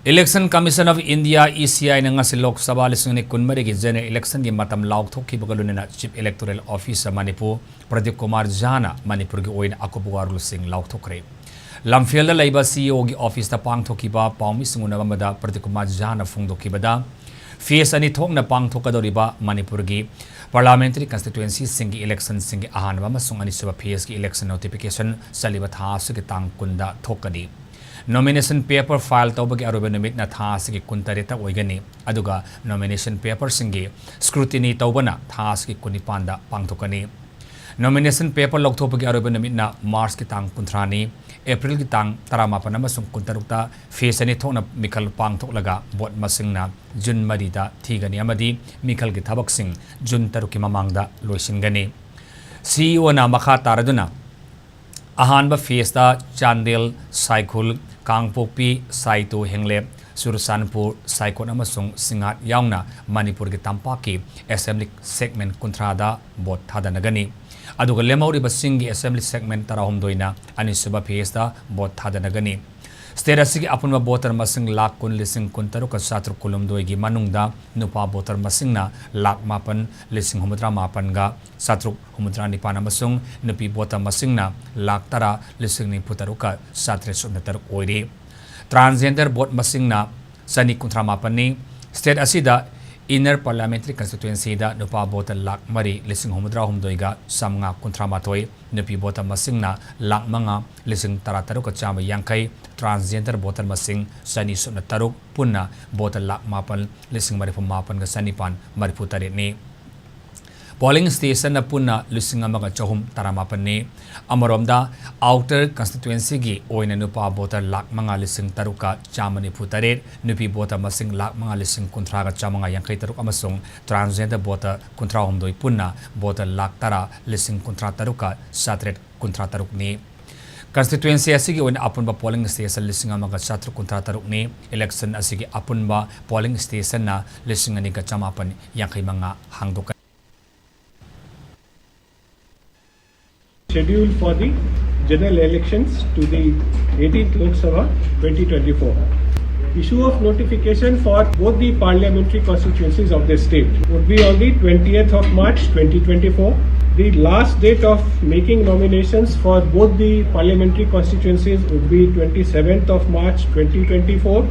Election Commission of India ECI na nga si Lok Sabha lisung ni kunmari ki general election gi matam lauk thok ki bagalun na Chief Electoral Officer Manipur Pradeep Kumar Jana Manipur gi oin akubuarul sing lauk thokre lamfiel la laiba CEO gi office ta pang thoki ba pawmi singuna bamada Pradeep Kumar Jana fungdo ki bada face ani thok na pang thokadori ba Manipur gi parliamentary constituency singi election singi ahan ba masung ani suba face gi election notification saliba tha su ki tang kunda thokadi nomination paper file tawbagi aruba numit na tha sigi kuntarita oigani aduga nomination paper singi scrutiny tawbana tha sigi kunipanda pangthokani nomination paper lokthopagi aruba numit na march ki tang kuntrani april ki tang taramapana masung kuntarukta face ani thokna mikal pangthoklaga bot masingna jun marida thigani amadi mikal ki thabak sing jun taruki mamangda loisingani CEO na makha taraduna ahanba fiesta chandel cycle kangpopi saito hengle sursanpur saikon amasung singat yaungna manipur gi tampaki assembly segment kuntrada bot thadanagani aduga lemauri basingi assembly segment tarahum doina anisuba fiesta bot thadanagani state asigi apunma voter masing lakh kun lising kuntaru ka satru kulum doi gi manungda nupa voter masingna lakh mapan lising humudra mapan ga satru humudra nipan amasung nupi voter masingna lakh tara lising ni putaru ka satre subnatar oiri transgender vote masingna sani kuntra mapan ni state asida inner parliamentary constituency da nupa voter lakh mari lising humudra humdoi ga samnga kuntra matoi nupi voter masingna lakh manga lising tarataru ka chama yankai transgender voter masing sani subna taruk punna voter lakh mapan lising marifu mapan ga sanipan marifu tarit ni polling station na punna lising amaga chahum taramapan ni amaromda outer constituency gi oina nupa voter lakh manga lising taruka chamani putaret nupi voter masing lakh manga lising kuntra ga chamanga yankai taruk amasung transgender voter kuntra homdoi punna voter lakh tara lising kuntra taruka satret kuntra taruk ni constituency asigi oina apunba polling station lising amaga satru kuntra taruk ni election asigi apunba polling station na lising ani ga chamapan yankai manga hangdoka scheduled for the general elections to the 18th Lok Sabha 2024. Issue of notification for both the parliamentary constituencies of the state would be on the 20th of March 2024. The last date of making nominations for both the parliamentary constituencies would be 27th of March 2024.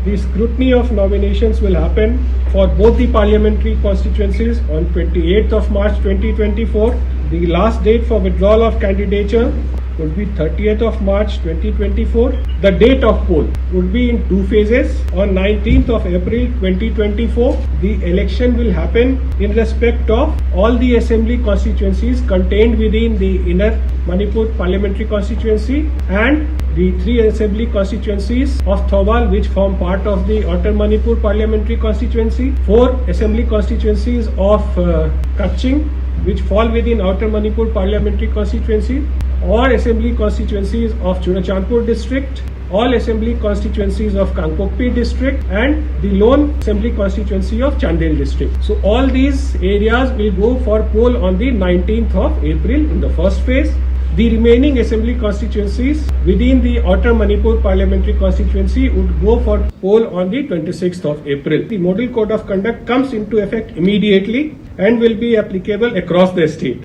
The scrutiny of nominations will happen for both the parliamentary constituencies on 28th of March 2024. The last date for withdrawal of candidature would be 30th of March 2024. The date of poll would be in two phases. On 19th of April 2024, the election will happen in respect of all the assembly constituencies contained within the inner Manipur parliamentary constituency and the three assembly constituencies of Thobal, which form part of the outer Manipur parliamentary constituency, four assembly constituencies of Kaching, which fall within outer Manipur parliamentary constituency, all assembly constituencies of Churachandpur district, all assembly constituencies of Kangpokpi district, and the lone assembly constituency of Chandel district. So all these areas will go for poll on the 19th of April in the first phase. The remaining assembly constituencies within the outer Manipur parliamentary constituency would go for poll on the 26th of April. The model code of conduct comes into effect immediately and will be applicable across the state.